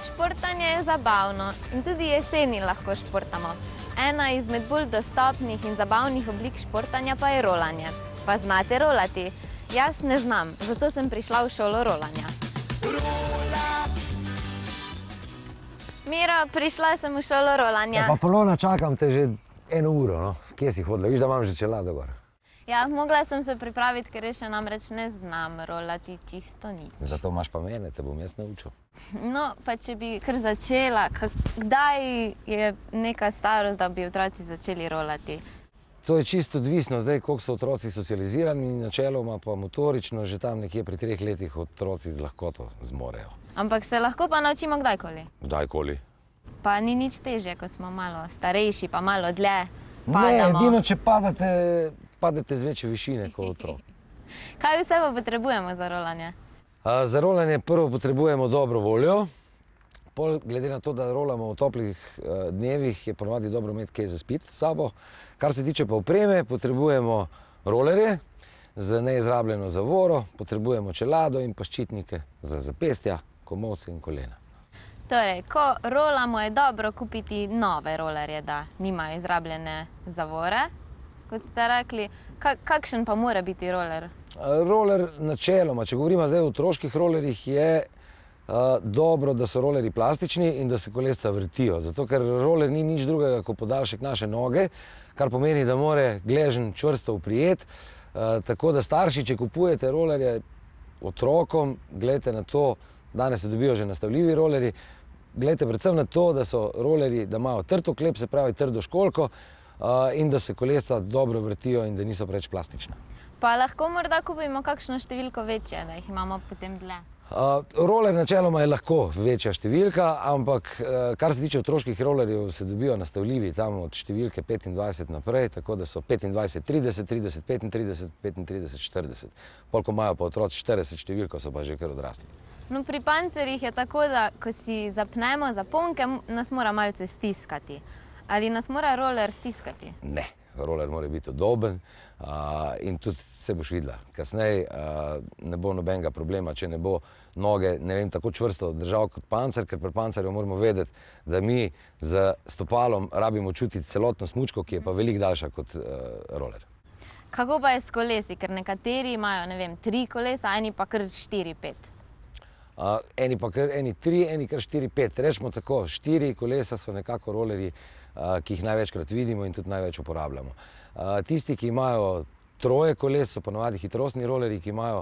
Športanje je zabavno in tudi jeseni lahko športamo. Ena izmed bolj dostopnih in zabavnih oblik športanja pa je rolanje. Pa znate rolati? Jaz ne znam, zato sem prišla v šolo rolanja. Miro, prišla sem v šolo rolanja. Pa Polona, čakam te že 1 uro, no. Kje si hodila? Viš, da imam že čelado gor. Ja, mogla sem se pripraviti, ker še namreč ne znam rolati čisto nič. Zato imaš pa mene, te bom jaz naučil. No, pa če bi kar začela, kdaj je neka starost, da bi otroci začeli rolati? To je čisto odvisno zdaj, koliko so otroci socializirani, načeloma pa motorično, že tam nekje pri 3 letih otroci z lahkoto zmorejo. Ampak se lahko pa naučimo kdajkoli? Kdajkoli. Pa ni nič težje, ko smo malo starejši, pa malo dlje padamo. Ne, edino, če padete z večje višine kot otrok. Kaj vse pa potrebujemo za rolanje? Za rolanje prvo potrebujemo dobro voljo. Pol, glede na to, da rolamo v toplih dnevih, je ponovadi dobro imeti kaj za spiti s sabo. Kar se tiče pa opreme, potrebujemo rolerje z neizrabljeno zavoro, potrebujemo čelado in pa ščitnike za zapestja, komolce in kolena. Torej, ko rolamo, je dobro kupiti nove rolerje, da nimajo izrabljene zavore, kot ste rekli. Kakšen pa mora biti roler? Roler načeloma, če govorimo zdaj o otroških rolerjih, je dobro, da so rolerji plastični in da se kolesca vrtijo. Zato, ker roler ni nič drugega kot podaljšek naše noge, kar pomeni, da mora gleženj čvrsto oprijeti. Tako da starši, če kupujete rolerje otrokom, gledajte na to, danes se dobijo že nastavljivi rolerji, gledajte predvsem na to, da so rolerji, da imajo trd oklep, se pravi trdo školjko, in da se kolesca dobro vrtijo in da niso preveč plastična. Pa lahko morda kupimo kakšno številko večje, da jih imamo potem dlje? Roler načeloma je lahko večja številka, ampak kar se tiče otroških rolerjev, se dobijo nastavljivi tam od številke 25 naprej, tako da so 25, 30, 30, 35, 35, 40. Koliko imajo pa otroci 40 številko, so pa že kar odrasli. No, pri pancerjih je tako, da ko si zapnemo zaponke, nas mora malce stiskati. Ali nas mora roler stiskati? Ne, roler mora biti udoben in tudi se boš videla. Kasneje ne bo nobenega problema, če ne bo noge, ne vem, tako čvrsto držal kot pancer, ker pri pancerju moramo vedeti, da mi z stopalom rabimo čutiti celotno smučko, ki je pa veliko daljša kot roler. Kako pa je s kolesi? Ker nekateri imajo, ne vem, 3 kolesa, eni pa kar 4, 5. Eni pa kar 3, eni kar 4, 5. Rečemo tako, 4 kolesa so nekako rolerji, ki jih največkrat vidimo in tudi največ uporabljamo. Tisti, ki imajo 3 koles, so ponovadi hitrostni rolerji, ki imajo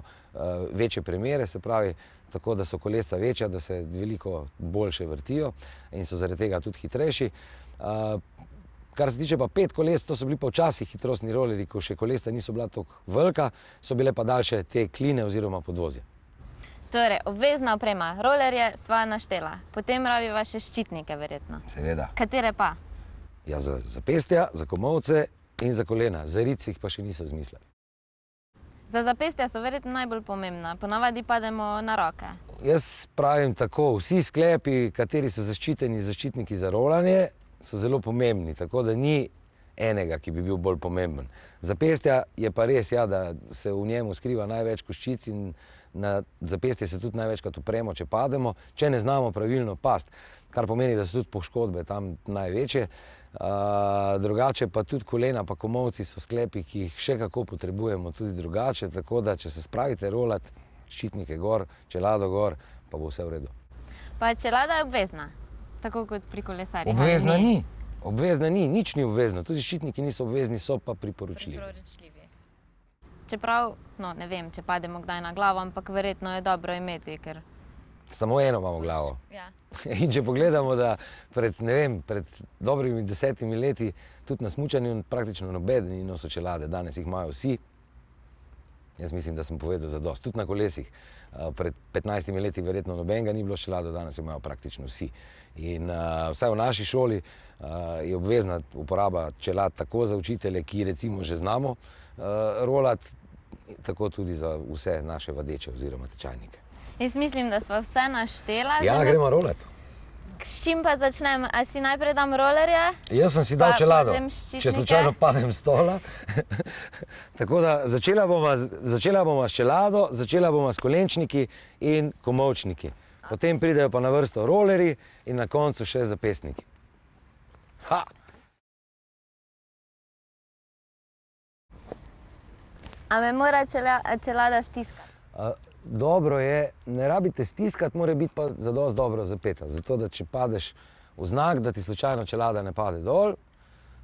večje premere, se pravi tako, da so kolesa večja, da se veliko boljše vrtijo in so zaradi tega tudi hitrejši. Kar se tiče pa 5 koles, to so bili pa včasih hitrostni rolerji, ko še kolesa niso bila tako velika, so bile pa daljše te kline oziroma podvozje. Torej, obvezna oprema, rolerje sva naštela, potem rabiva še ščitnike verjetno. Seveda. Katere pa? Ja, za zapestja, za komolce in za kolena. Za ric jih pa še niso izmislili. Za zapestja so verjetno najbolj pomembna, ponavadi pademo na roke. Jaz pravim tako, vsi sklepi, kateri so zaščiteni zaščitniki za rolanje, so zelo pomembni, tako da ni enega, ki bi bil bolj pomemben. Zapestja je pa res, ja, da se v njemu skriva največ koščic in na zapestje se tudi največkrat upremo, če pademo, če ne znamo pravilno pasti, kar pomeni, da so tudi poškodbe tam največje. Drugače pa tudi kolena pa komolci so sklepi, ki jih še kako potrebujemo tudi drugače, tako da če se spravite rolati, ščitnike gor, čelado gor, pa bo vse v redu. Pa čelada je obvezna, tako kot pri kolesarjih? Obvezna ni. Obvezna ni, nič ni obvezno. Tudi ščitniki niso obvezni, so pa priporočljivi. Čeprav, no ne vem, če pademo kdaj na glavo, ampak verjetno je dobro imeti, ker... Samo eno imamo glavo. Ja. In če pogledamo, da pred dobrimi 10 leti tudi na smučanju praktično nobeden ni nosil čelade, danes jih imajo vsi, Jaz mislim, da sem povedal zadosti. Tudi na kolesih. Pred 15 leti verjetno nobenega ni bilo s čelado, danes jo imajo praktično vsi. In vsaj v naši šoli je obvezna uporaba čelad tako za učitelje, ki recimo že znamo rolati, tako tudi za vse naše vadeče oziroma tečajnike. Jaz mislim, da sva vse naštela. Ja, gremo rolati. S čim pa začnem? A si najprej dam rolerje? Jaz sem si dal čelado, potem ščitnike? če slučajno padem s stola. Tako da začela bova s čelado, začela bova s kolenčniki in komolčniki. Potem pridejo pa na vrsto rolerji in na koncu še zapestniki. Ha! A me mora čelada stiskati? Dobro je, ne rabite stiskati, mora biti pa zadosti dobro zapeta. Zato, da če padeš v znak, da ti slučajno čelada ne pade dol,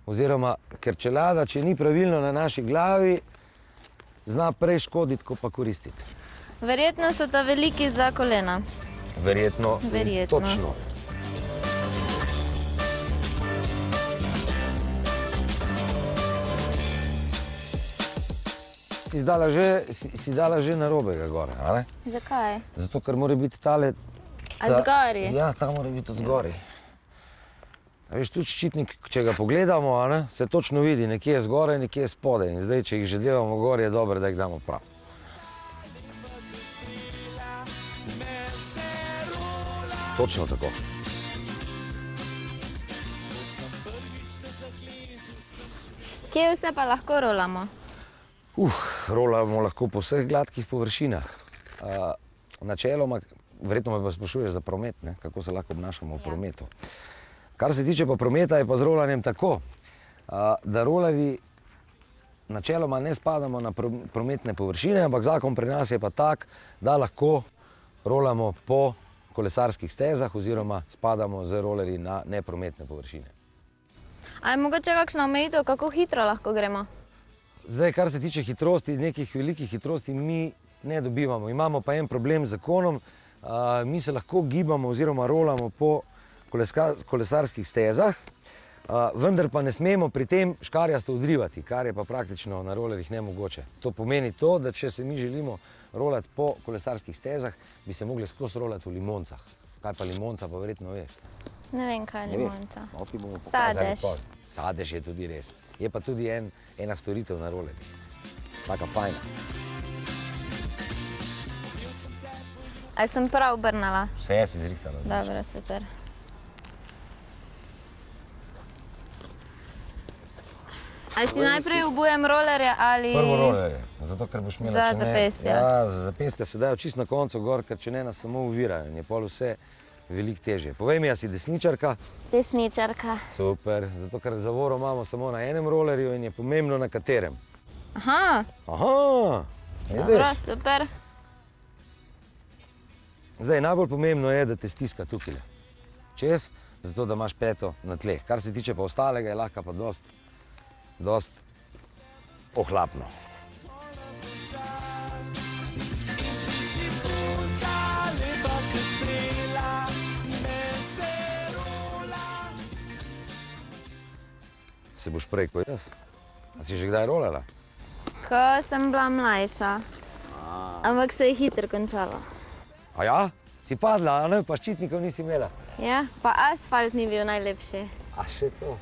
oziroma, ker čelada, če ni pravilno na naši glavi, zna prej škoditi, kot pa koristiti. Verjetno so ta veliki za kolena. Verjetno. Točno. Si dala že narobega gore, a ne? Zakaj? Zato, ker mora biti tale... A zgori? Ja, ta mora biti od zgori. Veš, tudi ščitnik, če ga pogledamo, a ne, se točno vidi, nekje je zgoraj, nekje je spodaj. In zdaj, če jih že delamo gor, je dobro, da jih damo prav. Točno tako. Kje vse pa lahko rolamo? Rolamo lahko po vseh gladkih površinah. Načeloma, verjetno me pa sprašuješ za promet, ne? Kako se lahko obnašamo v prometu. Kar se tiče pa prometa, je pa z rolanjem tako, da rolerji načeloma ne spadamo na prometne površine, ampak zakon pri nas je pa tak, da lahko rolamo po kolesarskih stezah oziroma spadamo z rolerji na neprometne površine. A je mogoče kakšna omejitev, kako hitro lahko gremo? Zdaj, kar se tiče hitrosti, nekih velikih hitrosti mi ne dobivamo. Imamo pa en problem z zakonom. Mi se lahko gibamo oziroma rolamo po kolesarskih stezah, vendar pa ne smemo pri tem škarjasto odrivati, kar je pa praktično na rolerjih nemogoče. To pomeni to, da če se mi želimo rolati po kolesarskih stezah, bi se mogli skozi rolati v limoncah. Kaj pa limonca, pa verjetno veš. Ne vem, kaj je limonca. Sadež. Sadež je tudi res. Je pa tudi ena storitev na rolerjih. Taka fajna. A sem prav obrnala? Vse si zrihtala. Dobro, super. Ali si najprej obujem rolerje ali... Prvo rolerje, zato ker boš imela... Za zapestja. Ja, za zapestja se dajo čisto na koncu gor, ker če ne nas samo uvirajo in je pol vse veliko težje. Povej mi, a si desničarka? Desničarka. Super, zato ker zavoro imamo samo na enem rolerju in je pomembno na katerem. Aha. Aha, Dobro, super. Zdaj, najbolj pomembno je, da te stiska tukaj čez, zato da imaš peto na tleh. Kar se tiče pa ostalega, je lahko pa dost ohlapno. Se boš prej kot jaz? A si že kdaj rolala? Ko sem bila mlajša, ampak se je hitro končalo. A ja? Si padla, a ne? Pa ščitnikov nisi imela? Ja, pa asfalt ni bil najlepši. A še to?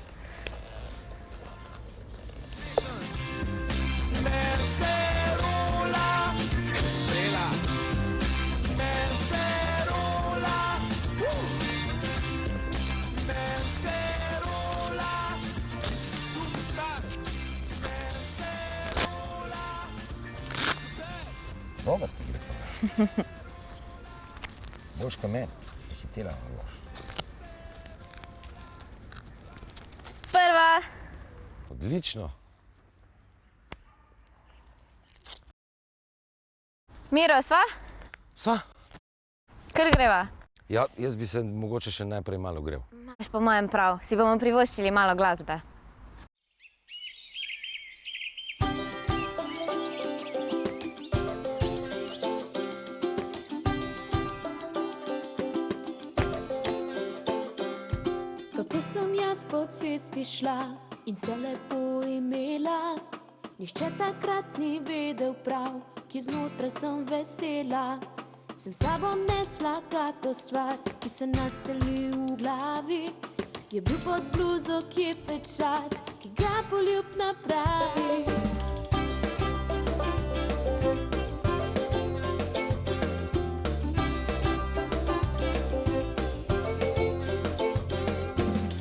Dobar ti gre pa. Boljš ka meni, prehitela me boš. Prva. Odlično. Miro, sva? Sva? Kar greva? Ja, jaz bi se mogoče še najprej malo grel. Imaš po mojem prav, si bomo privoščili malo glasbe. Kako sem jaz po cesti šla in se lepo imela, nihče takrat ni vedel prav, ki znotraj sem vesela. Sem sabo nesla kako stvar, ki se naseli v glavi. Je bil pod bluzo, ki je pečat, ki ga poljub napravi.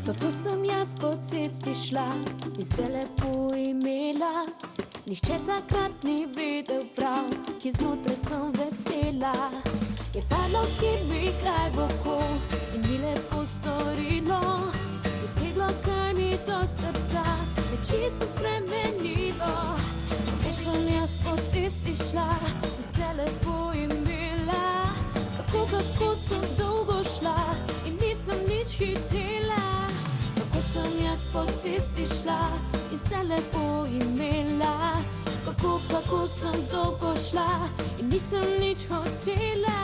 Kako sem jaz po cesti šla in se lepo imela. Nihče takrat ni vedel prav, ki znotraj sem vesela. Je padlo, ki mi kraj v oko in mi lepo storilo. Je seglo, kaj mi do srca, me čisto spremenilo. Kako sem jaz po cesti šla in se lepo imela. Kako sem dolgo šla in nisem nič hitela. Kako sem jaz po cesti šla in se lepo imela. Kako sem dolgo šla in nisem nič hotela.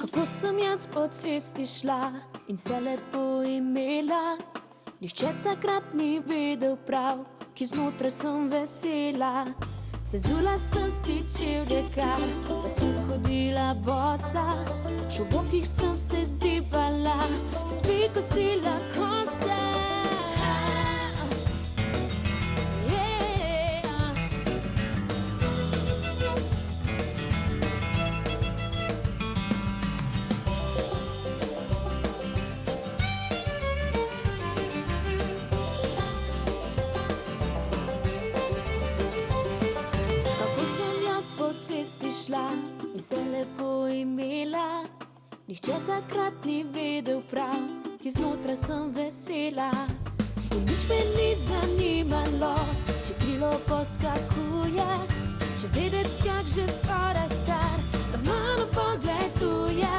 Kako sem jaz po cesti šla in se lepo imela. Nihče takrat ni vedel prav, ki znotraj sem vesela. Sezula sem si čevlje kar, pa sem hodila bosa. Še v bokih sem se zibala, mi kosila kose. In se lepo imela. Nihče takrat ni vedel prav, ki znotraj sem vesela. In nič me ni zanimalo, če krilo poskakuje, če dedec kak že skoraj star za mano pogleduje.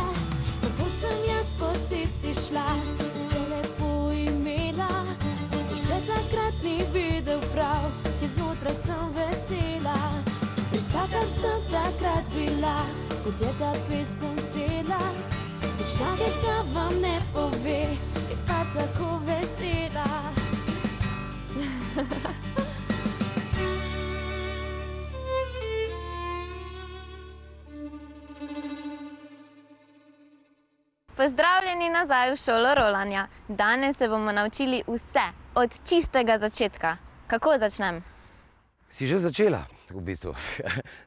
Kako sem jaz po cesti šla in se lepo imela. Nihče takrat ni vedel prav, ki znotraj sem vesela. Pristaka sem takrat bila, kot je ta pesem cela. Nič takega vam ne pove, je pa tako vesela. Pozdravljeni nazaj v šolo rolanja. Danes se bomo naučili vse, od čistega začetka. Kako začnem? Si že začela, v bistvu.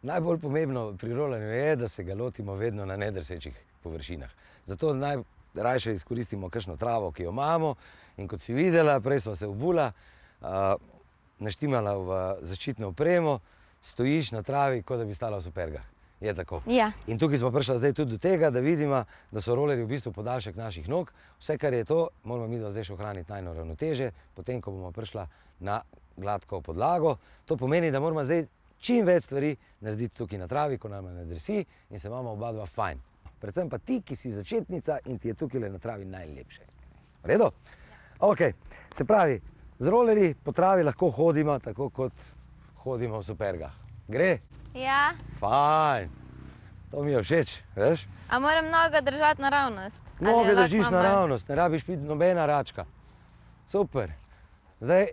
Najbolj pomembno pri rolanju je, da se ga lotimo vedno na nedrsečih površinah. Zato najrajše izkoristimo kakšno travo, ki jo imamo. In kot si videla, prej sva se obula, naštimala v zaščitno opremo, stojiš na travi, kot da bi stala v supergah. Je tako? Ja. In tukaj smo prišla zdaj tudi do tega, da vidimo, da so rolerji v bistvu podaljšek naših nog. Vse, kar je to, moramo mi zdaj še ohraniti najno ravnoteže, potem, ko bomo prišla na gladko podlago. To pomeni, da moramo zdaj čim več stvari narediti tukaj na travi, ko nam ne drsi in se imamo oba dva fajn. Predvsem pa ti, ki si začetnica in ti je tukaj na travi najlepše. V redu? Ok, se pravi, z rolerji po travi lahko hodimo tako, kot hodimo v supergah. Gre? Ja. Fajn. To mi je všeč, veš? A moram nogo držati naravnost? Noge držiš naravnost, ne rabiš biti nobena račka. Super. Zdaj,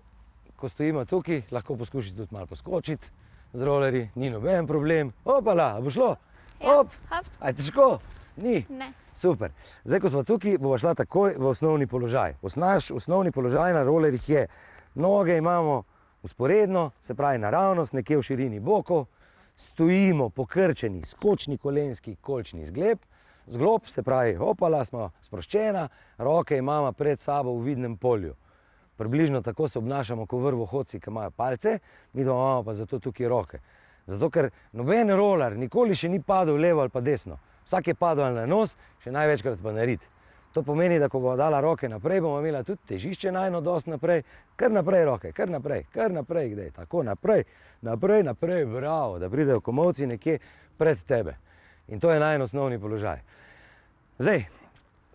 ko stojimo tukaj, lahko poskušati tudi malo poskočiti z rolerji, ni noben problem. Opala, bo šlo? Ja, Hop. hop. A je težko? Ni? Ne. Super. Zdaj, ko smo tukaj, bova šla takoj v osnovni položaj. Naš osnovni položaj na rolerjih je, noge imamo vzporedno, se pravi naravnost, nekje v širini bokov, stojimo pokrčeni, skočni kolenski kolčni zglob, se pravi, opala, smo sproščena, roke imamo pred sabo v vidnem polju. Približno tako se obnašamo, ko vrvohodci, ki imajo palce, mi imamo pa zato tukaj roke. Zato, ker noben roller nikoli še ni padel levo ali pa desno. Vsak je padel ali na nos, še največkrat pa na rit. To pomeni, da ko bomo dala roke naprej, bomo imela tudi težišče najno dosti naprej. Kar naprej roke, kar naprej, gdej, tako naprej, bravo, da pridejo komolci nekje pred tebe. In to je najno osnovni položaj. Zdaj,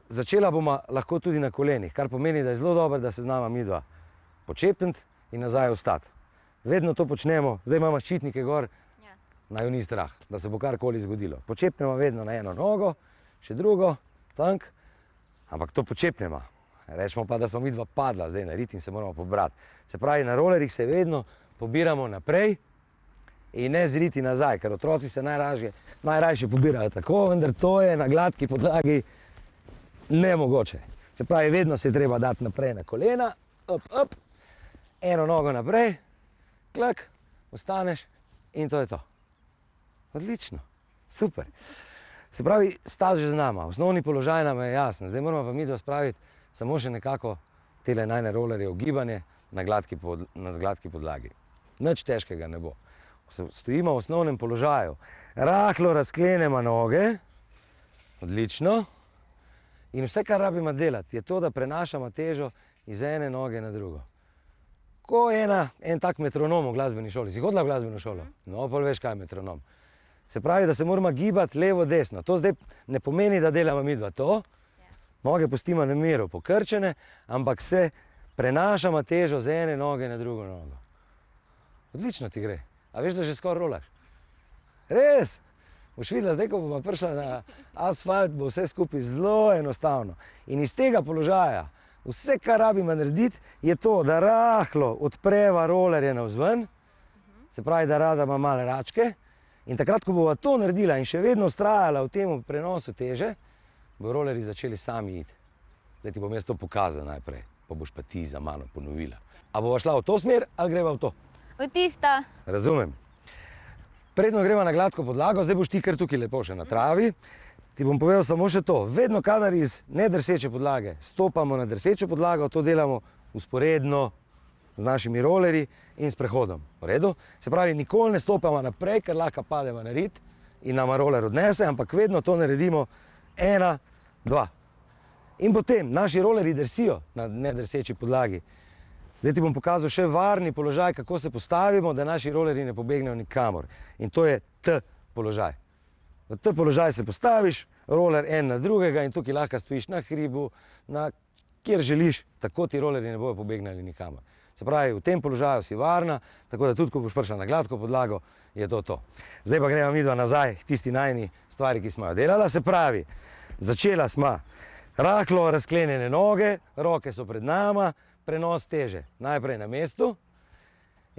začela bomo lahko tudi na kolenih, kar pomeni, da je zelo dobro, da se znamo midva počepniti in nazaj ostati. Vedno to počnemo, zdaj imamo ščitnike gor, naju ni strah, da se bo karkoli zgodilo. Počepnemo vedno na eno nogo, še drugo, tank, Ampak to počepnemo. Rečemo pa, da smo mi dva padla zdaj na rit in se moramo pobrati. Se pravi, na rolerjih se vedno pobiramo naprej in ne z riti nazaj, ker otroci se najrajše pobirajo tako, vendar to je na gladki podlagi nemogoče. Se pravi, vedno se je treba dati naprej na kolena, up, eno nogo naprej, klak, ostaneš in to je to. Odlično, super. Se pravi, staz že z nama, osnovni položaj nam je jasen, zdaj moramo pa mi dva spraviti samo še nekako tele najne rolerje v gibanje na gladki podlagi. Nič težkega ne bo. Stojimo v osnovnem položaju, rahlo razklenemo noge, odlično. In vse, kar rabimo delati, je to, da prenašamo težo iz ene noge na drugo. Ko en tak metronom v glasbeni šoli. Si hodila v glasbeno šolo? No, pol veš, kaj je metronom. Se pravi, da se moramo gibati levo, desno. To zdaj ne pomeni, da delamo midva to. Noge pustimo na miru, pokrčene, ampak se prenašamo težo z ene noge na drugo nogo. Odlično ti gre. A veš, da že skoraj rolaš? Res? Boš videla, zdaj, ko bomo prišla na asfalt, bo vse skupaj zelo enostavno. In iz tega položaja, vse, kar rabimo narediti, je to, da rahlo odpreva rolerje navzven, se pravi, da rada ima male račke, in takrat, ko bova to naredila in še vedno vztrajala v tem prenosu teže, bo rolerji začeli sami iti. Zdaj ti bom jaz to pokazal najprej, pa boš pa ti za mano ponovila. A bova šla v to smer, ali greva v to? V tisto. Razumem. Predno greva na gladko podlago, zdaj boš ti kar tukaj lepo še na travi. Ti bom povedal samo še to. Vedno, kadar iz nedrseče podlage stopamo na drsečo podlago, to delamo vzporedno z našimi rolerji in s prehodom. V redu? Se pravi, nikoli ne stopamo naprej, ker lahko pademo na rit in nama roler odnese, ampak vedno to naredimo 1, 2. In potem naši rolerji drsijo na nedrseči podlagi. Zdaj ti bom pokazal še varni položaj, kako se postavimo, da naši rolerji ne pobegnejo nikamor. In to je T položaj. V T položaj se postaviš, roler en na drugega in tukaj lahko stojiš na hribu, kjer želiš, tako ti rolerji ne bojo pobegnili nikamor. Se pravi, v tem položaju si varna, tako da tudi, ko boš prišla na gladko podlago, je to to. Zdaj pa gremo midva nazaj k tisti najni stvari, ki smo jo delala. Se pravi, začela smo rahlo razklenjene noge, roke so pred nama, prenos teže najprej na mestu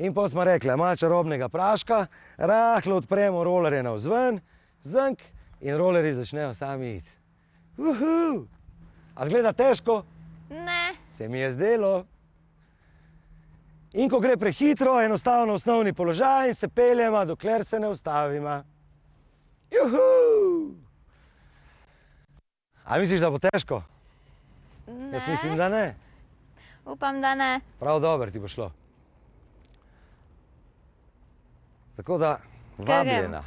in potem smo rekli, malo čarobnega praška, rahlo odpremo rolerje navzven, zank in rolerji začnejo sami iti. A zgleda težko? Ne. Se mi je zdelo. In ko gre prehitro, enostavno osnovni položaj in se peljemo, dokler se ne ustavimo. Juhu! A misliš, da bo težko? Ne. Jaz mislim, da ne. Upam, da ne. Prav dobro ti bo šlo. Tako da, vabljena.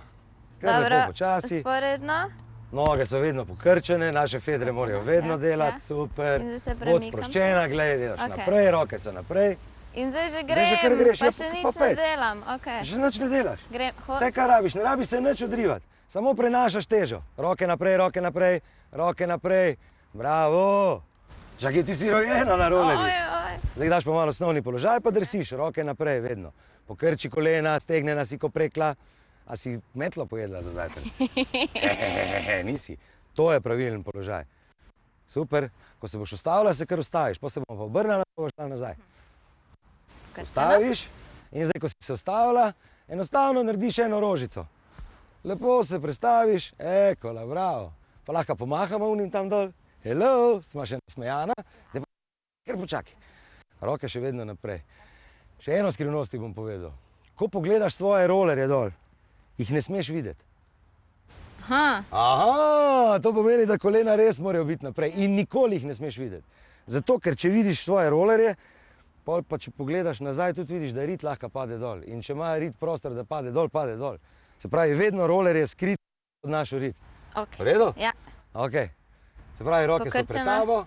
Kar lepo počasi. Vzporedno. Noge so vedno pokrčene, naše fedre morajo vedno delati, super. In zdaj se Bod premikam. sproščena, gledaj, delaš naprej, roke so naprej. In zdaj že Zdaj že kar grem, greš, pa ja, še pa nič pojdi. ne delam. Okay. Že nič ne delaš. Grem, Vse, kar rabiš, ne rabi se nič odrivati. Samo prenašaš težo. Roke naprej, roke naprej, roke naprej. Bravo! Čakaj, ti si rojena na rolerju. Zdaj daš pa malo osnovni položaj, pa drsiš, roke naprej vedno. Pokrči kolena, stegnena si ko prekla. A si metlo pojedla za zajtrk? Nisi. To je pravilen položaj. Super. Ko se boš ustavila, se kar ustaviš. Pa se bomo pa obrnila, pa boš šla nazaj. Se ustaviš in zdaj, ko si se ustavila, enostavno narediš eno rožico. Lepo se prestaviš, ekola, bravo. Pa lahko pomahamo unim tam dol. Hello, smo še nasmejana. Zdaj pa kar počakaj. Roke še vedno naprej. Še eno skrivnost ti bom povedal. Ko pogledaš svoje rolerje dol, jih ne smeš videti. Aha, to pomeni, da kolena res morajo biti naprej in nikoli jih ne smeš videti. Zato, ker če vidiš svoje rolerje, pa če pogledaš nazaj, tudi vidiš, da rit lahko pade dol. In če ima rit prostor, da pade dol, pade dol. Se pravi, vedno rolerje skrit od našo rit. Okay. V redu? Ja. Ok. Se pravi, roke so pred tabo,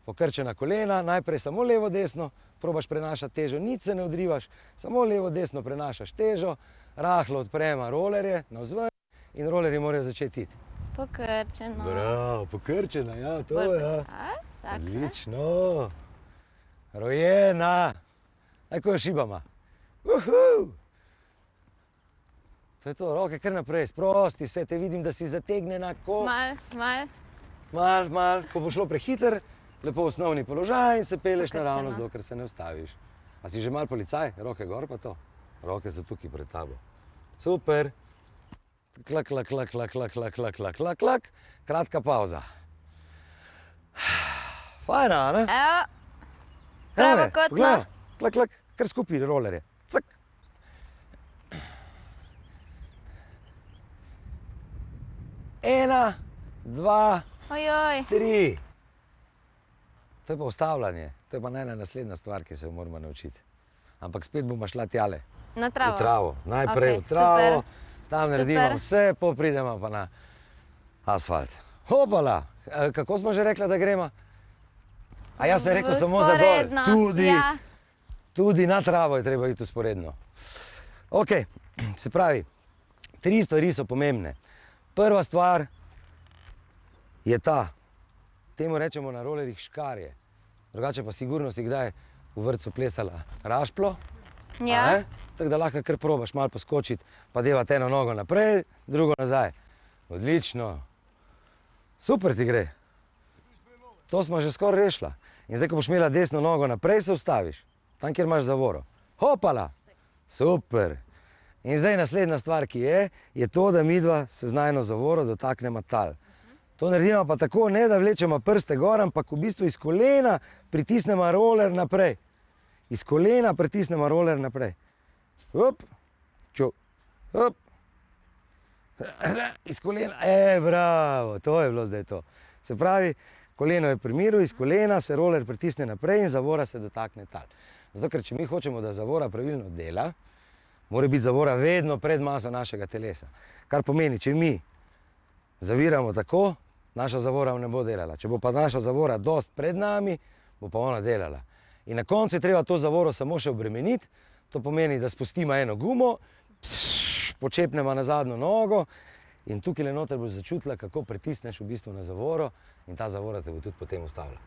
pokrčena kolena, najprej samo levo, desno, probaš prenašati težo, nič se ne odrivaš, samo levo, desno prenašaš težo, rahlo odprema rolerje navzven in rolerji morajo začeti iti. Pokrčeno. Bravo, pokrčena, ja, to Bolj je. tako. Odlično. Rojena. Tako jo šibama. To je to, roke kar naprej, sprosti se, te vidim, da si zategnjena ko... Mal. Mal, ko bo šlo prehiter, lepo osnovni položaj in se peleš Pokrčeno. naravnost, dokler se ne ustaviš. A si že mal policaj? Roke gor pa to. Roke so tukaj pred tabo. Super. Klak, klak, klak, klak, klak, klak, klak, klak, klak, klak. Kratka pauza. Fajna, ne? Evo, pravokotno. Poglej, klak, klak, kar skupaj rolerje. Cak. Ena, dva, Ojoj, 3. To je pa ustavljanje. To je pa ena naslednja stvar, ki se jo moramo naučiti. Ampak spet bomo šla tjale. na travo. V travo. Najprej Okej, v travo, super. tam naredimo Super. vse, pridemo pa na asfalt. Hopala, kako smo že rekli, da gremo? A jaz sem rekel samo za dol. Vzporedno, ja. Tudi na travo je treba iti vzporedno. Ok, se pravi, 3 stvari so pomembne. Prva stvar je ta, temu rečemo na rolerjih škarje. Drugače pa sigurno si kdaj v vrtcu plesala rašplo. Ja. Tako da lahko kar probaš malo poskočiti, pa devati eno nogo naprej, drugo nazaj. Odlično. Super ti gre. To smo že skoraj rešila. In zdaj, ko boš imela desno nogo naprej, se ustaviš. Tam, kjer imaš zavoro. Hopala. Super. In zdaj naslednja stvar, ki je to, da midva se z najino zavoro dotaknemo tal. To naredimo pa tako, ne da vlečemo prste gor, ampak v bistvu iz kolena pritisnemo roller naprej. Iz kolena pritisnemo roller naprej. Hop, ču, hop. Iz kolena, bravo, to je bilo zdaj to. Se pravi, koleno je pri miru, iz kolena se roller pritisne naprej in zavora se dotakne tal. Zato, ker če mi hočemo, da zavora pravilno dela, mora biti zavora vedno pred maso našega telesa. Kar pomeni, če mi zaviramo tako, naša zavora ne bo delala. Če bo pa naša zavora dost pred nami, bo pa ona delala. In na koncu je treba to zavoro samo še obremeniti, to pomeni, da spustimo eno gumo, počepnemo na zadnjo nogo in tukaj le noter boš začutila, kako pritisneš v bistvu na zavoro in ta zavora te bo tudi potem ustavila.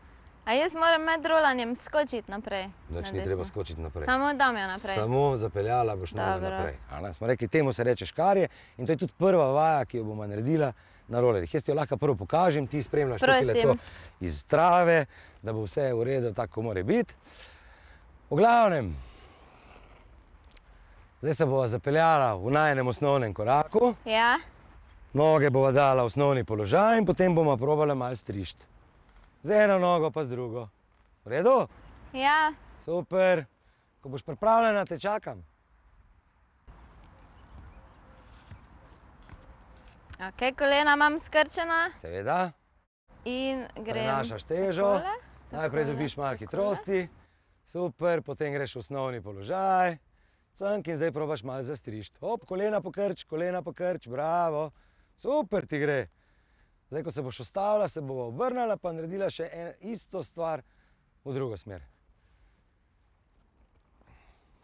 A jaz moram med rolanjem skočiti naprej. Noč na ni desno. treba skočiti naprej. Samo dam jo naprej. Samo zapeljala boš nogo Dobro. naprej. A ne? Smo rekli, temu se reče škarje in to je tudi prva vaja, ki jo bomo naredila na rolerjih. Jaz ti jo lahko prvo pokažem, ti spremljaš tukaj to Prosim. iz trave, da bo vse v redu, tako mora biti. V glavnem, zdaj se bova zapeljala v najnem osnovnem koraku, Ja, noge bova dala v osnovni položaj in potem bomo probala malo strišti. Z eno nogo pa z drugo. V redu? ja. Super. Ko boš pripravljena, te čakam. Ok, kolena imam skrčena Seveda, in grem. prenašaš težo, takole, najprej takole, dobiš malo takole. hitrosti, super, potem greš v osnovni položaj, cank in zdaj probaš malo zastrišti. Hop, kolena pokrč, bravo, super ti gre. Zdaj, ko se boš ustavila, se bova obrnila, pa naredila še isto stvar v drugo smer.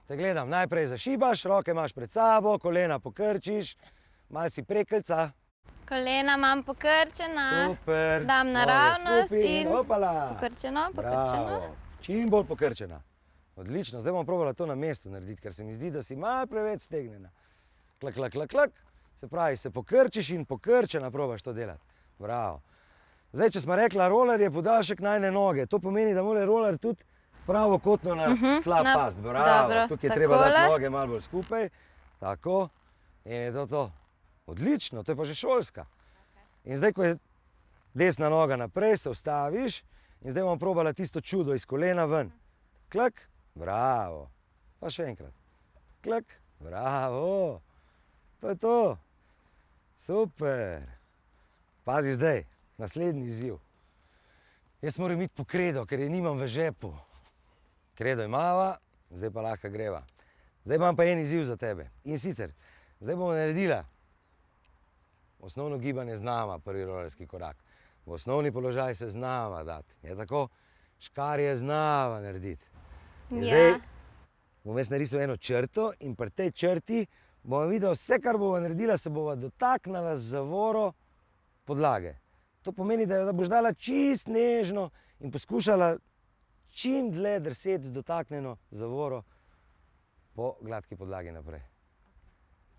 Te gledam, najprej zašibaš, roke imaš pred sabo, kolena pokrčiš, malo si preklica. Kolena imam pokrčena. Super. Dam Noge naravnost skupaj in hopala. pokrčeno. Bravo. Čim bolj pokrčena. Odlično, zdaj bom probala to na mestu narediti, ker se mi zdi, da si malo preveč stegnjena. Klak, klak, klak, klak. Se pravi, se pokrčiš in pokrčena probaš to delati. Bravo. Zdaj, če smo rekla, roller je podaljšek najne noge. To pomeni, da mora roller tudi pravokotno na tla na- pasti. Bravo. dobro, Tukaj je treba dati takole. noge malo bolj skupaj. Tako. In je to. Odlično, to je pa že šolska. In zdaj, ko je desna noga naprej, se ustaviš in zdaj bomo probala tisto čudo iz kolena ven. Klak, bravo. Pa še enkrat. Klak, bravo. To je to. Super. Pazi zdaj, naslednji izziv. Jaz moram iti po kredo, ker je nimam v žepu. Kredo imava, zdaj pa lahko greva. Zdaj imam pa en izziv za tebe. In sicer, zdaj bomo naredila osnovno gibanje znama, prvi rolerski korak. V osnovni položaj se znama dati. Je tako? Škarje znama narediti. In Ja. zdaj bom jaz narisal eno črto in pri tej črti bomo videli vse, kar bova naredila, se bova dotaknila z zavoro podlage. To pomeni, da boš dala čist nežno in poskušala čim dlje drseti z dotaknjeno zavoro po gladki podlagi naprej.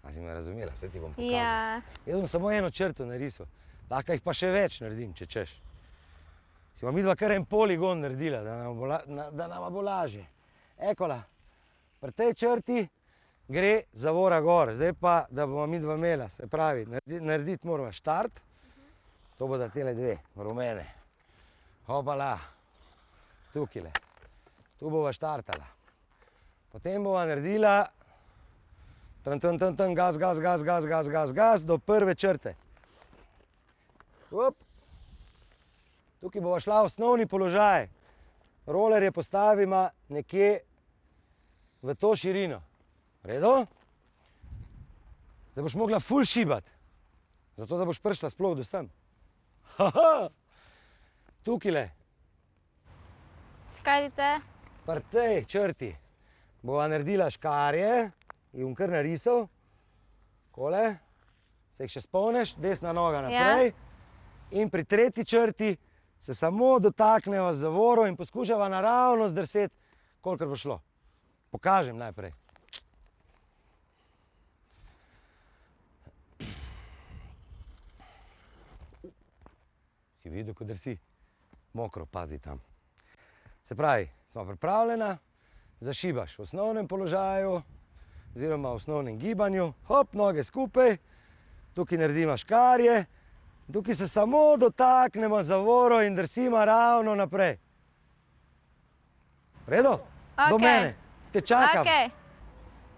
A si me razumela? Saj ti bom pokazal. Ja. Jaz bom samo eno črto narisal. Lahko jih pa še več naredim, če češ. Si bomo midva kar en poligon naredila, da nama bo lažje. Ekola, pri tej črti gre zavora gor. Zdaj pa, da bomo midva imela, se pravi, narediti moramo štart. To bodo tele dve, rumene. Hopala, tukile. Tu bova štartala. Potem bova naredila gaz do prve črte. Tukaj bova šla v osnovni položaj. Rolerje postavimo nekje v to širino. Redo? Zdaj boš mogla ful šibati, zato da boš prišla sploh do sem. Tukajle. Škarice. Pri tej črti bova naredila škarje, jih bom kar narisal. Takole. Se jih še spomniš, desna noga naprej. In pri tretji črti se samo dotakneva z zavoro in poskušava naravno zdrseti, kolikor bo šlo. Pokažem najprej. Si videl, ko drsi? Mokro, pazi tam. Se pravi, smo pripravljena, zašibaš v osnovnem položaju, oziroma v osnovnem gibanju. Hop, noge skupaj, tukaj naredimo škarje, tukaj se samo dotaknemo zavoro in drsimo ravno naprej. Redo? Do mene, te čakam.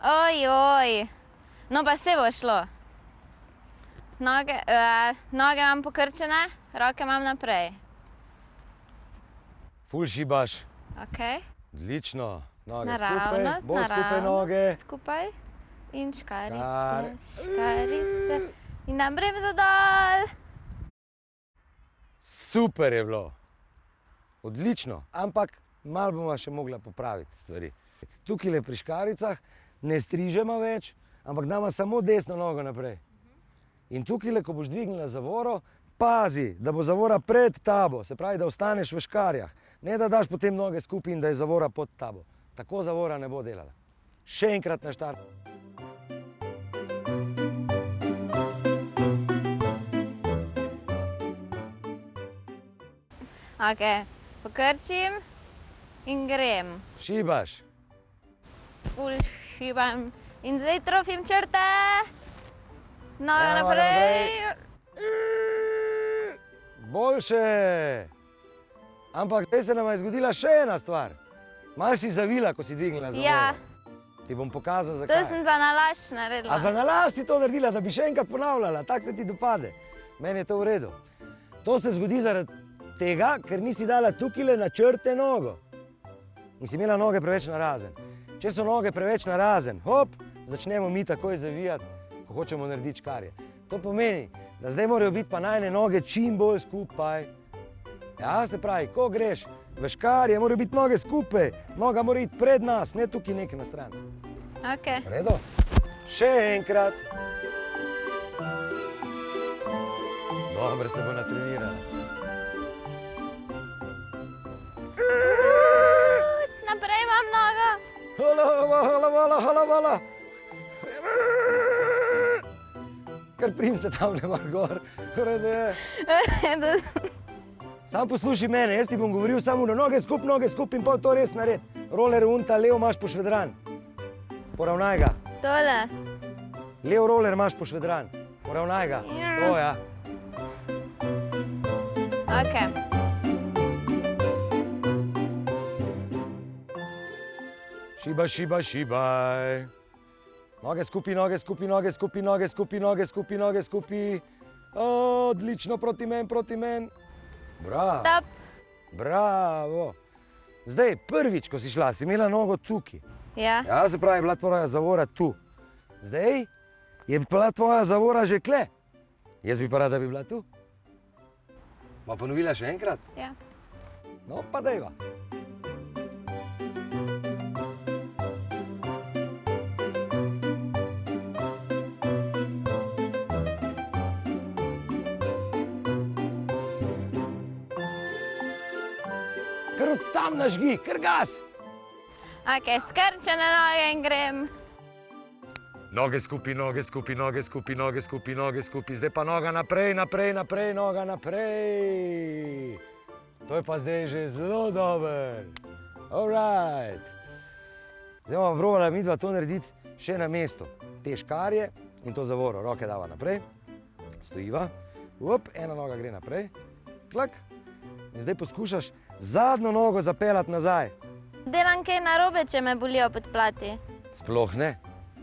Oj. No pa se bo šlo. Noge imam pokrčene, roke imam naprej. Ful šibaš. Odlično. Noge skupaj, bolj skupaj noge. Skupaj. In škarice. In dam bremzo dol. Super je bilo. Odlično. Ampak malo bomo še mogla popraviti stvari. Tukajle pri škaricah ne strižemo več, ampak damo samo desno nogo naprej. In tukajle, ko boš dvignila zavoro, pazi, da bo zavora pred tabo, se pravi, da ostaneš v škarjah. Ne da daš potem noge skupaj in da je zavora pod tabo. Tako zavora ne bo delala. Še enkrat na štart. Pokrčim in grem. Šibaš. Ful šibam. In zdaj trofim črte. Noga naprej. Boljše. Ampak zdaj se nama je zgodila še ena stvar. Malo si zavila, ko si dvignila zavoro. Ja. Ti bom pokazal, zakaj. To sem za nalašč naredila. A za nalašč si to naredila, da bi še enkrat ponavljala, tako se ti dopade. Meni je to v redu. To se zgodi zaradi tega, ker nisi dala tukajle na črte nogo. In si imela noge preveč narazen. Če so noge preveč narazen, hop, začnemo mi takoj zavijati, ko hočemo narediti škarje. To pomeni, da zdaj morajo biti pa najne noge čim bolj skupaj. Ja, se pravi, ko greš v škarje, morajo biti noge skupaj. Noga mora iti pred nas, ne tukaj nekaj na stran. Redo? Še enkrat. Dobro se bo natrenirala. Naprej imam nogo. Hala. Kar prim se tam ne mar gor. Sam poslušaj mene, jaz ti bom govoril samo na noge skup in pol to res naredi. Roller unta, levo imaš pošvedran. Poravnaj ga. Tole. Levo roller imaš pošvedran. Poravnaj ga. To ja. Šibaj. Noge skupi. Odlično, proti men. Bravo. Stop. Bravo. Zdaj, prvič, ko si šla, si imela nogo tukaj. Ja. Ja, se pravi, je bila tvoja zavora tu. Zdaj je bila tvoja zavora že kle. Jaz bi pa rada, da bi bila tu. Ma ponovila še enkrat? Ja. No, pa dejva. Kar od tam nažgi, kar gas. Skrčene noge in grem. Noge skupaj, noge skupaj, noge skupaj, noge skupaj, noge skupaj. Zdaj pa noga naprej, naprej, naprej, noga naprej. To je pa zdaj že zelo dober. Alright. Zdaj bomo probala midva to narediti še na mestu. Te škarje in to zavoro. Roke dava naprej. Stojiva. Up, ena noga gre naprej. Tlak. In zdaj poskušaš zadnjo nogo zapeljati nazaj. Delam kaj narobe, če me bolijo podplati. Sploh ne.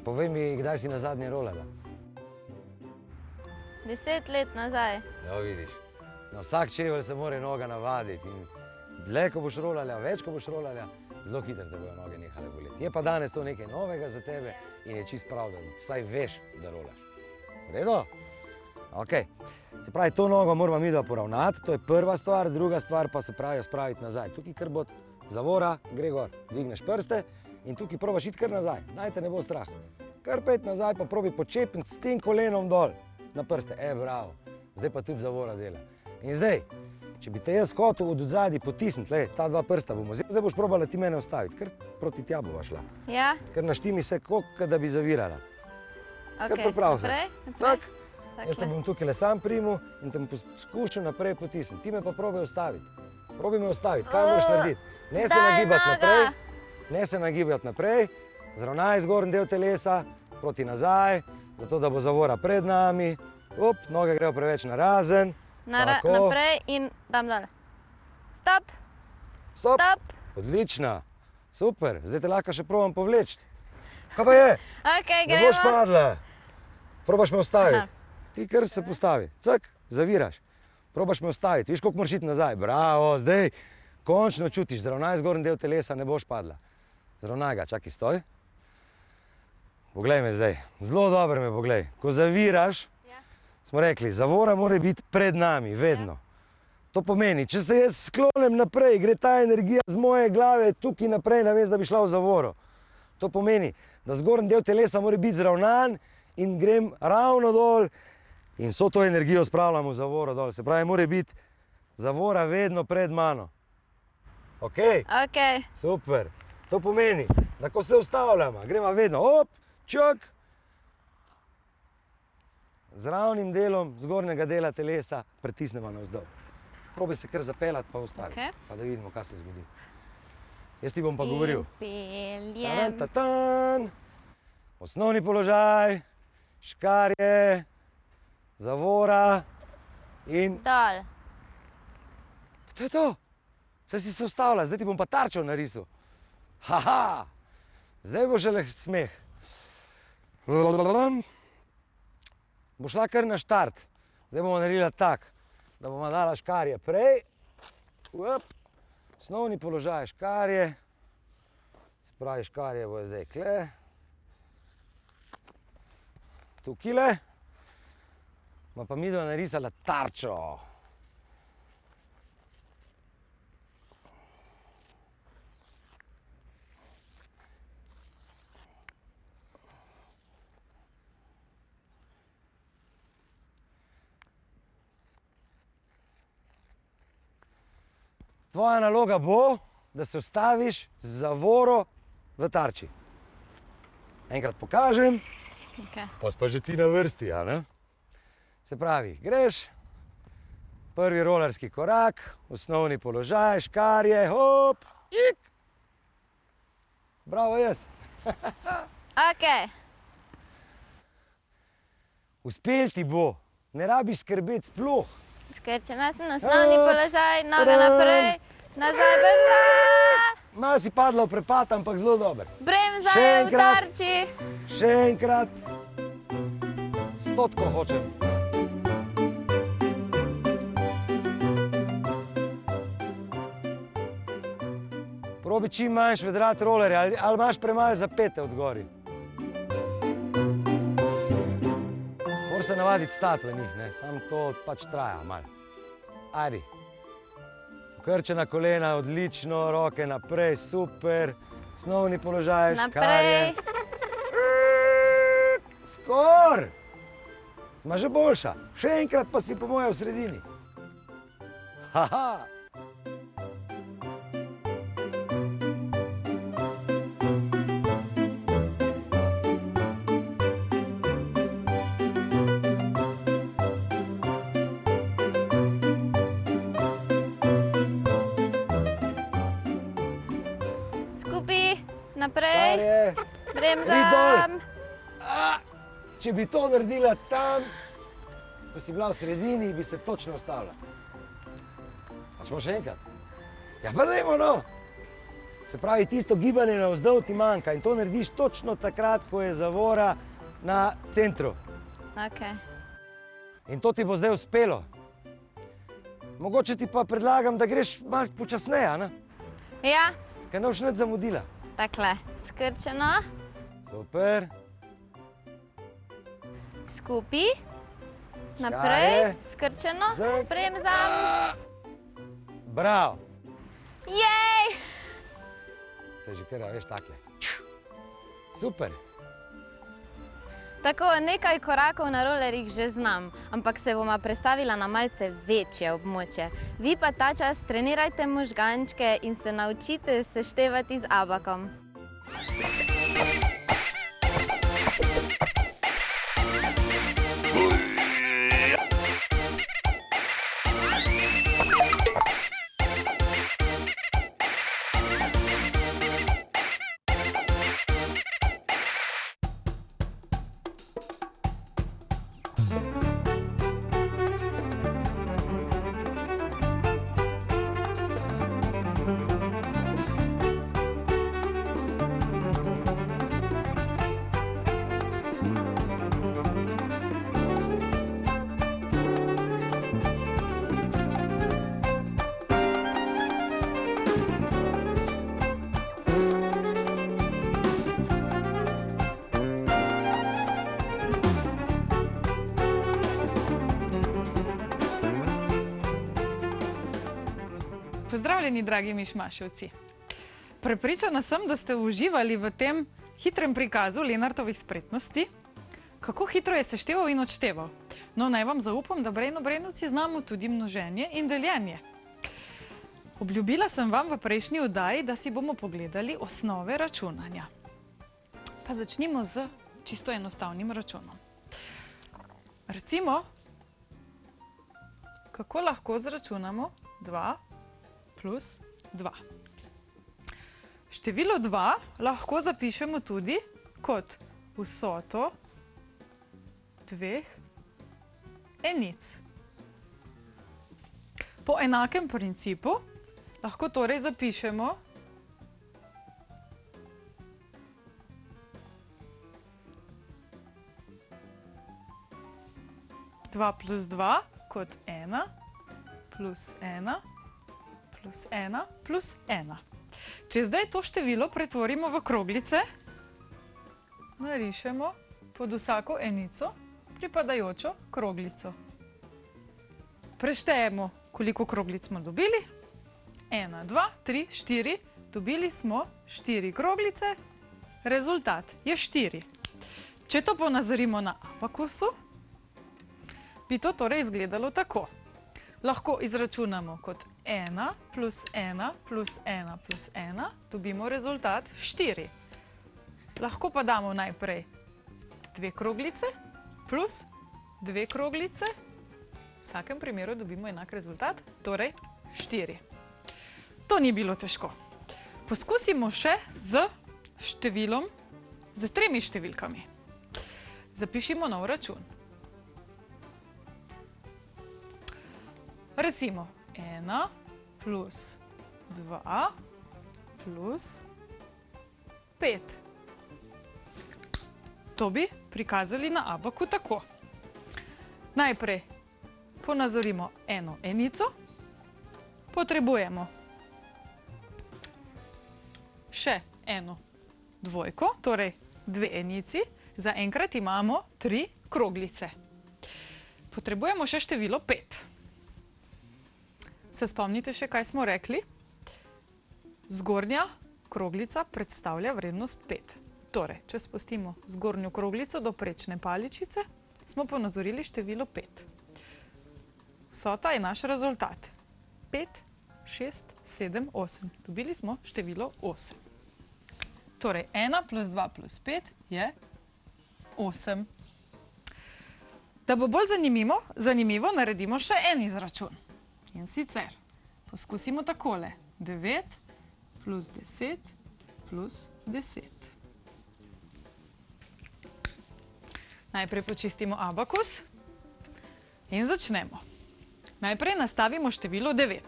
Povej mi, kdaj si nazadnje rolala? 10 let nazaj. Ja, vidiš. Na vsak čevelj se mora noga navaditi. In dlje, ko boš rolala, več, ko boš rolala, zelo hitro te bojo noge nehale boleti. Je pa danes to nekaj novega za tebe in je čist prav, da vsaj veš, da rolaš. V redu? Ok. Se pravi, to nogo moramo midva poravnati, to je prva stvar, druga stvar pa se pravi spraviti nazaj. Tukaj kar bo zavora, gre gor, dvigneš prste in tukaj probaš iti kar nazaj, naj te ne bo strah. Kar pet nazaj pa probi počepniti s tem kolenom dol na prste. Bravo, zdaj pa tudi zavora dela. In zdaj, če bi te jaz hotel od odzadaj potisniti, ta dva prsta bomo, zdaj boš probala ti mene ustaviti, kar proti tja bova šla. Ja? Ker naštimi se, kot da bi zavirala. Ok, priprav se. naprej? Tak. Jaz te bom tukaj le sam primil in te bom poskušal naprej potisniti. Ti me pa probaj ustaviti. Probaj me ustaviti, kaj boš narediti? Ne se nagibati naprej, ne se nagibati naprej, zravnaj zgornji del telesa, proti nazaj, zato da bo zavora pred nami. Up, noge grejo preveč narazen. Naprej in dam dol. Stop. Stop. Stop. Odlična, super, zdaj te lahko še probam povleči. Kaj pa je? Ok, Ne gremo. boš padla. Probaš me ustaviti. Ti kar se postavi, cak, zaviraš. Probaš me ustaviti, viš koliko moraš iti nazaj. Bravo, zdaj končno čutiš, zravnaj zgornji del telesa, ne boš padla. Zravnaj ga, čakaj, stoj. Poglej me zdaj, zelo dobro me poglej. Ko zaviraš, smo rekli, zavora mora biti pred nami, vedno. To pomeni, če se jaz sklonem naprej, gre ta energija z moje glave tukaj naprej, namesto da bi šla v zavoro. To pomeni, da zgornji del telesa mora biti zravnan in grem ravno dol in vso to energijo spravljam v zavoro dol. Se pravi, mora biti zavora vedno pred mano. Ok? Ok. Super. To pomeni, da ko se ustavljamo, gremo vedno op, čak, z ravnim delom zgornjega dela telesa pritisnemo navzdol. Probaj se kar zapeljati pa ustaviti, pa da vidimo, kaj se zgodi. Jaz ti bom pa govoril. Peljem. Tan, osnovni položaj, škarje, zavora in... Dol. To je to. Saj si se ustavila, zdaj ti bom pa tarčo narisal. Haha, zdaj bo šele smeh. Bo šla kar na štart. Zdaj bomo naredila tak, da bomo dala škarje prej. Osnovni položaj škarje. Se pravi, škarje bo zdaj kle. Tukile. Ma pa midva narisala tarčo. Tvoja naloga bo, da se ustaviš z zavoro v tarči. Enkrat pokažem, pa si pa že ti na vrsti, a ne? Se pravi, greš, prvi rolerski korak, osnovni položaj, škarje, hop, ik. Bravo jaz. Ok. Uspel ti bo, ne rabiš skrbeti sploh. Skrčena sem, osnovni položaj, noga naprej, nazaj, brza. Malo si padla v prepad, ampak zelo dober. Bremza Še je v enkrat. tarči. Še enkrat. 100 hočem. Probi čim manj švedrati rolerje, ali imaš premalo zapete od zgori. Moraš se navaditi stati v njih, ne? Samo to pač traja malo. Ajde. Pokrčena kolena, odlično, roke naprej, super. Osnovni položaj, škarje. Naprej. Skor! Sma že boljša. Še enkrat pa si po moje v sredini. Haha! naprej, Stare. bremzam. Če bi to naredila tam, ko si bila v sredini, bi se točno ustavila. A smo še enkrat? Ja, pa dajmo, no. Se pravi, tisto gibanje navzdol ti manjka in to narediš točno takrat, ko je zavora na centru. Okay. In to ti bo zdaj uspelo. Mogoče ti pa predlagam, da greš malo počasneje, ne? Ja, Ker ne boš nič zamudila. takle, skrčeno, Super. skupaj, naprej, Škare. skrčeno, Zdaj. bremzam. Bravo. Jej! To je že kar, a veš, takle. Super. Tako, nekaj korakov na rolerjih že znam, ampak se bova prestavila na malce večje območje. Vi pa ta čas trenirajte možgančke in se naučite seštevati z abakom. Pozdravljeni, dragi mišmaševci. Prepričana sem, da ste uživali v tem hitrem prikazu Lenartovih spretnosti, kako hitro je sešteval in odšteval. No, naj vam zaupam, da brejnobrenovci znamo tudi množenje in deljenje. Obljubila sem vam v prejšnji oddaji, da si bomo pogledali osnove računanja. Pa začnimo z čisto enostavnim računom. Recimo, kako lahko zračunamo 2 plus 2. Število 2 lahko zapišemo tudi kot vsoto dveh enic. Po enakem principu lahko torej zapišemo dva plus 2 kot 1 plus 1 plus 1 plus 1. Če zdaj to število pretvorimo v kroglice, narišemo pod vsako enico pripadajočo kroglico. Preštejemo, koliko kroglic smo dobili. 1, 2, 3, 4. Dobili smo 4 kroglice. Rezultat je 4. Če to ponazorimo na abakusu, bi to torej izgledalo tako. Lahko izračunamo kot 1 plus 1 plus 1 plus 1, dobimo rezultat 4. Lahko pa damo najprej 2 kroglice plus 2 kroglice. V vsakem primeru dobimo enak rezultat, torej 4. To ni bilo težko. Poskusimo še z številom, z 3 številkami. Zapišimo nov račun. Recimo 1 plus 2 plus 5. To bi prikazali na abaku tako. Najprej ponazorimo eno enico, potrebujemo še eno dvojko, torej 2 enici, zaenkrat imamo 3 kroglice. Potrebujemo še število 5. Se spomnite še, kaj smo rekli? Zgornja kroglica predstavlja vrednost 5. Torej, če spustimo zgornjo kroglico do prečne paličice, smo ponazorili število 5. Vsota je naš rezultat. 5, 6, 7, 8. Dobili smo število 8. Torej, 1 plus 2 plus 5 je 8. Da bo bolj zanimivo, naredimo še en izračun. In sicer poskusimo takole. 9 plus 10 plus 10. Najprej počistimo abakus in začnemo. Najprej nastavimo število 9.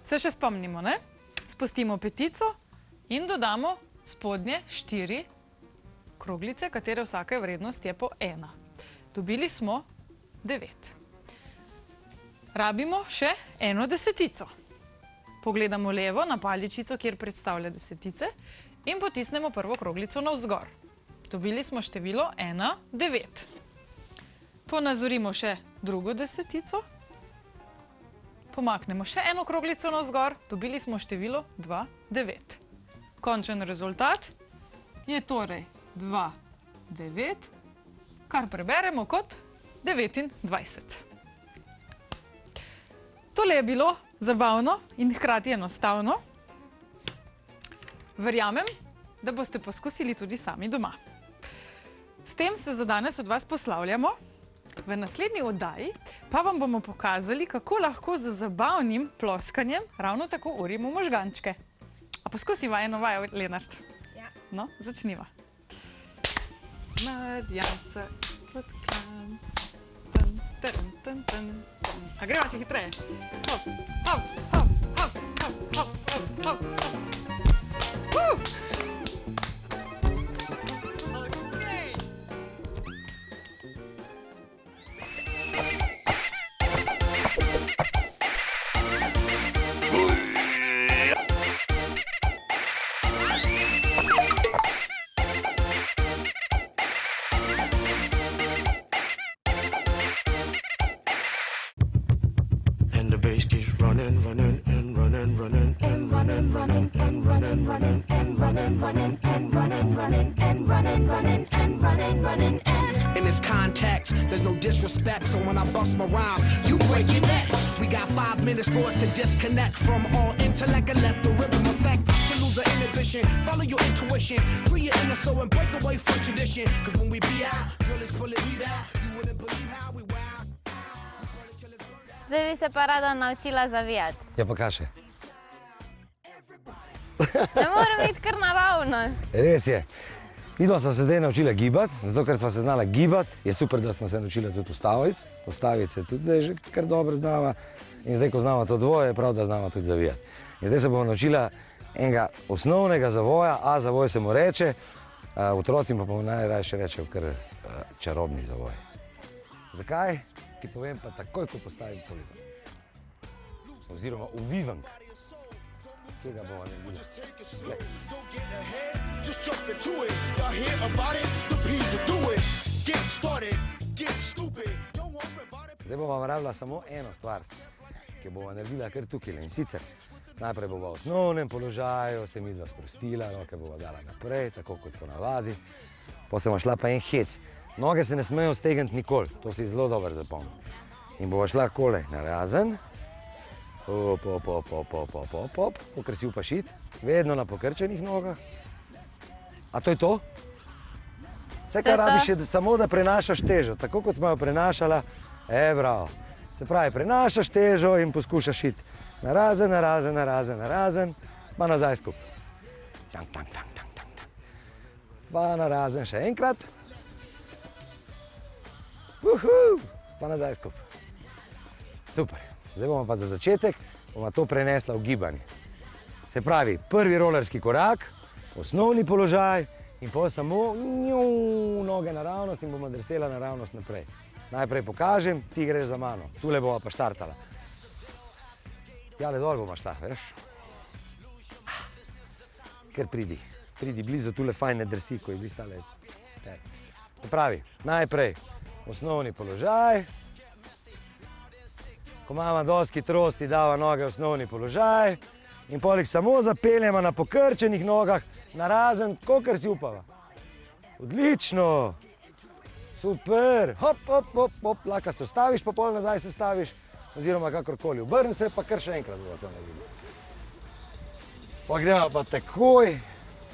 Se še spomnimo, ne? Spustimo petico in dodamo spodnje 4 kroglice, katere vsaka vrednost je po 1. Dobili smo 9. Rabimo še eno desetico. Pogledamo levo na paličico, kjer predstavlja desetice in potisnemo prvo kroglico navzgor. Dobili smo število 1, 9. Ponazorimo še drugo desetico. Pomaknemo še eno kroglico navzgor, dobili smo število 2, 9. Končen rezultat je torej 2, 9, kar preberemo kot 29. Tole je bilo zabavno in hkrati enostavno. Verjamem, da boste poskusili tudi sami doma. S tem se za danes od vas poslavljamo. V naslednji oddaji pa vam bomo pokazali, kako lahko z zabavnim ploskanjem ravno tako urimo možgančke. A poskusiva eno vajo, Lenart? Ja. No, začniva. Marjanca izpod klanca. Tan, tan, tan, tan. A greva še hitreje? Hop, hop, hop, hop, hop, hop, hop, hop, hop. And the bass keeps running, running, and running, running, and running, running, and running, running, and running, running, and running, running, and running, running, and running, running, and. In this context, there's no disrespect, so when I bust my rhyme, you break your necks. We got 5 minutes for us to disconnect from all intellect and let the rhythm affect. To lose our inhibition, follow your intuition, free your inner soul and break away from tradition. Cause when we be out, girl, it's pulling me out. You wouldn't believe how we wow. Zdaj bi se pa rada naučila zavijati. Ja, pa kaj še? Ne morem iti kar naravnost. Res je. Midva sva se zdaj naučila gibati, zato ker sva se znala gibati, je super, da sva se naučila tudi ustaviti. Ustaviti se tudi zdaj že kar dobro znava. In zdaj, ko znava to dvoje, je prav, da znava tudi zavijati. In zdaj se bomo naučila enega osnovnega zavoja, A zavoj se mu reče, otrocim pa najrajše rečejo kar čarobni zavoj. Zakaj? Ti povem pa takoj, ko postavim poligon. Oziroma uvivank. Tega bomo naredili. Just jump into it. Y'all hear about it? The P's will do it. Get started, get stupid. Don't worry about it. Zdaj bomo rabila samo eno stvar, ki bomo naredila kar tukaj. In sicer najprej bova v osnovnem položaju, se midva sprostila, roke bova dala naprej, tako kot ponavadi. Potem se bova šla pa en hec. Noge se ne smejo stegniti nikoli, to si zelo dobro zapomni. In bova šla kolej narazen, hop, hop, hop, hop, hop, hop, hop, hop, kakor si upaš iti, vedno na pokrčenih nogah. A to je to? Vse, kar rabiš, je samo, da prenašaš težo, tako kot smo jo prenašala, bravo. Se pravi, prenašaš težo in poskušaš iti narazen, narazen, narazen, narazen, pa nazaj skup. Tang, tang, tang, tang, tang, tang. Pa narazen še enkrat. Pa nazaj skup. Super. Zdaj bomo pa za začetek to prenesla v gibanje. Se pravi, prvi rolerski korak, osnovni položaj in potem samo noge naravnost in bomo drsela naravnost naprej. Najprej pokažem, ti greš za mano. Tule bova pa štartala. Tjale dol bova šla, veš? Ker pridi. Pridi blizu, tule fajn ne drsi, ko je blizu tale. Se pravi, najprej osnovni položaj. Ko imamo dosti trosti, dava noge v osnovni položaj in poleg samo zapeljemo na pokrčenih nogah, narazen, kakor si upava. Odlično! Super! Hop, hop, hop, hop, lahko se ustaviš, pa pol nazaj se staviš, oziroma kakorkoli. Obrni se, pa kar še enkrat bomo to naredili. Pa greva pa takoj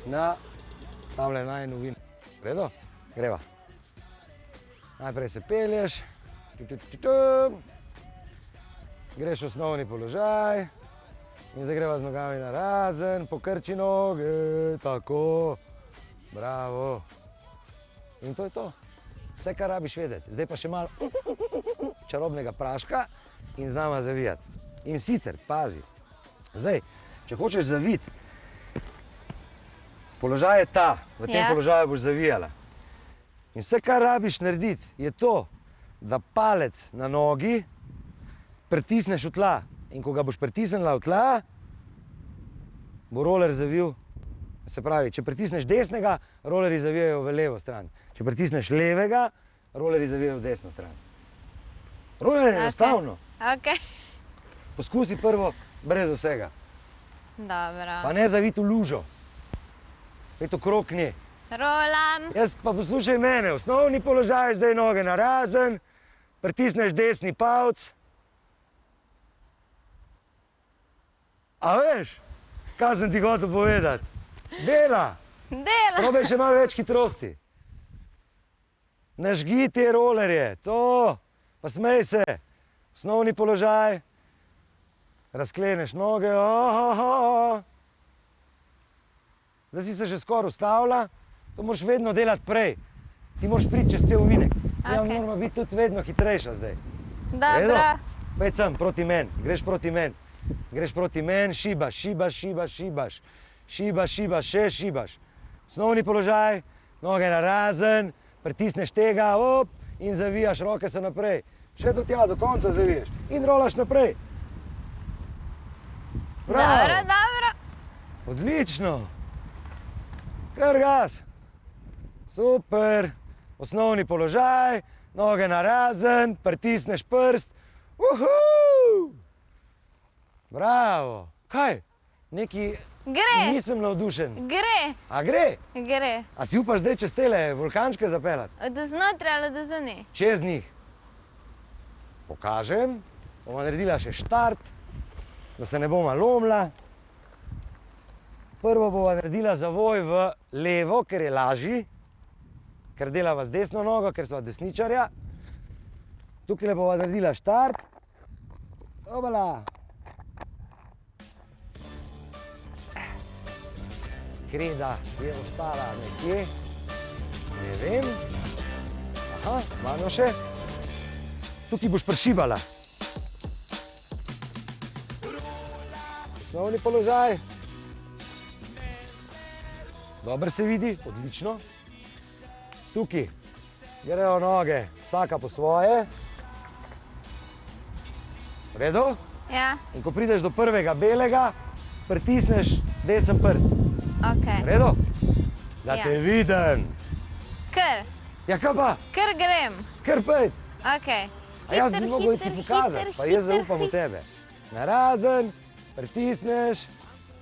na tamle najno vino. Redo? Greva. Najprej se pelješ, greš v osnovni položaj, In zdaj greva z nogami narazen, pokrči noge, tako. Bravo. In to je to. Vse, kar rabiš vedeti. Zdaj pa še malo čarobnega praška in z nama zavijati. In sicer, pazi, zdaj, če hočeš zaviti, položaj je ta, v tem položaju boš zavijala. In vse, kar rabiš narediti, je to, da palec na nogi pritisneš v tla. In ko ga boš pritisnila v tla, bo roller zavil. Se pravi, če pritisneš desnega, rollerji zavijajo v levo stran. Če pritisneš levega, rollerji zavijajo v desno stran. Roller je enostavno. Ok. Poskusi prvo brez vsega. Dobro. Pa ne zaviti v lužo. Pet okrog nje. Rolam. Jaz pa poslušaj mene, osnovni položaj, zdaj noge narazen, pritisneš desni palec. A veš, kaj sem ti hotel povedati? Dela! Dela. Probaj še malo več hitrosti. Nažgi te rolerje, to, pa smej se. Osnovni položaj, razkleneš noge, Zdaj si se že skoraj ustavila, to moraš vedno delati prej. Ti moraš priti čez cel ovinek. Ja, moramo biti tudi vedno hitrejša zdaj. Dobro. Pojď sem, proti meni, greš proti meni. Greš proti meni, šibaš, šibaš, šibaš, šibaš. Šibaš, šibaš, še šibaš. Osnovni položaj, noge narazen, pritisneš tega, in zavijaš, roke so naprej. Še do tja, do konca zaviješ. In rolaš naprej. Dobro, dobro. Odlično. Kar gas. Super. Osnovni položaj, noge narazen, pritisneš prst. Bravo. Kaj? Neki... Gre. Nisem navdušen. Gre. A gre? Gre. A si upaš zdaj čez tele vulkančke zapeljati? Od znotraj ali do zunaj? Čez njih. Pokažem. Bova naredila še štart, da se ne bova lomila. Prvo bova naredila zavoj v levo, ker je lažji, ker delava z desno nogo, ker sva desničarja. Tukaj bova naredila štart. Obala. Kreda je ostala nekje, ne vem. Aha, malo še. Tukaj boš prešibala. Osnovni položaj. Dobro se vidi, odlično. Tukaj grejo noge, vsaka po svoje. V redu? Ja. In ko prideš do prvega belega, pritisneš desen prst. Ok. V redu? Da Ja. te vidim. Kar. Ja, kaj pa? Kar grem. Kar pejt. Ok. A jaz bi mogel ti pokazati, pa jaz zaupam v tebe. Narazen, pritisneš,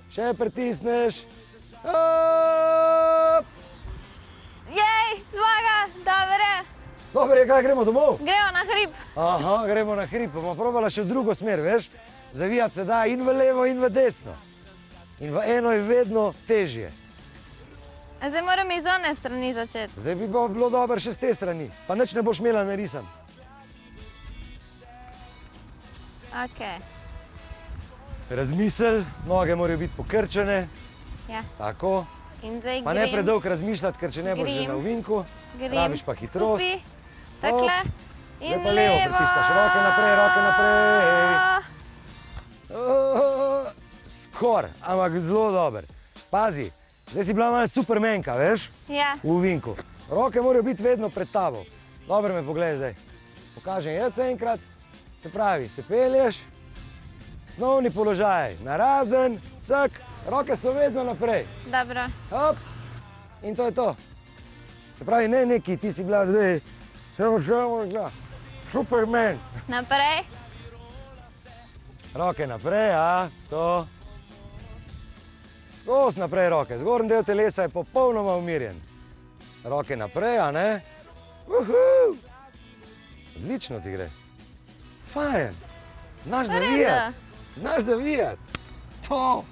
še pritisneš. Hop! Jej, zmaga, dobro. Dobro je, kaj gremo domov? Gremo na hrib. Aha, gremo na hrib, bomo probala še v drugo smer, veš? Zavijati se da in v levo in v desno. In v eno je vedno težje. Zdaj moram iz one strani začeti. Zdaj bi bilo dobro še z te strani, pa nič ne boš imela narisan. Ok. Razmisel, noge morajo biti pokrčene, Ja. tako. In zdaj Pa ne grem. predolgo razmišljati, ker če ne boš že Grem. na ovinku, Grem. rabiš pa hitrost. Skupaj. Takle. In Zdaj pa levo pritiskaš, roke naprej, roke naprej. Skor, ampak zelo dober. Pazi, zdaj si bila malo supermenka, veš, Ja. v ovinku. Roke morajo biti vedno pred tabo. Dobro me pogledaj zdaj. Pokažem jaz enkrat, se pravi, se pelješ, osnovni položaj, narazen, cak, roke so vedno naprej. Dobro. Hop, in to je to. Se pravi, ne neki, ti si bila zdaj, Superman. Naprej. Roke naprej, to. Skozi naprej roke, zgornji del telesa je popolnoma umirjen. Roke naprej, a ne? Odlično ti gre. Fajn. Znaš zavijati. Znaš zavijati. To.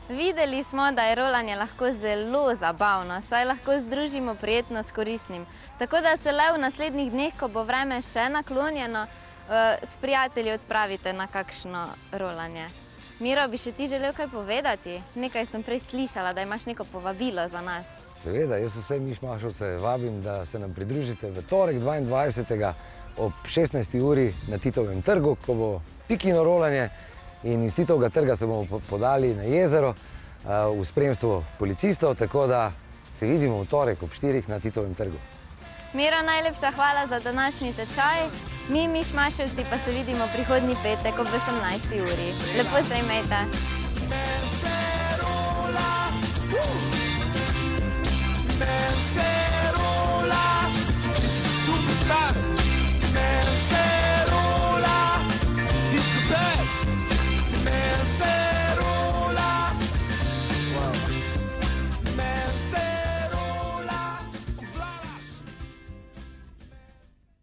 Videli smo, da je rolanje lahko zelo zabavno, saj lahko združimo prijetno s koristnim. Tako da se le v naslednjih dneh, ko bo vreme še naklonjeno, s prijatelji odpravite na kakšno rolanje. Miro, bi še ti želel kaj povedati? Nekaj sem prej slišala, da imaš neko povabilo za nas. Seveda, jaz vse Mišmašovce vabim, da se nam pridružite v torek 22. ob 16. uri na Titovem trgu, ko bo pikino rolanje in iz Titovega trga se bomo podali na jezero v spremstvu policistov, tako da se vidimo v torek ob 4. na Titovem trgu. Miro, najlepša hvala za današnji tečaj. Mi, Mišmaševci, pa se vidimo prihodnji petek ob 18. uri. Lepo se imejte. Mercedes.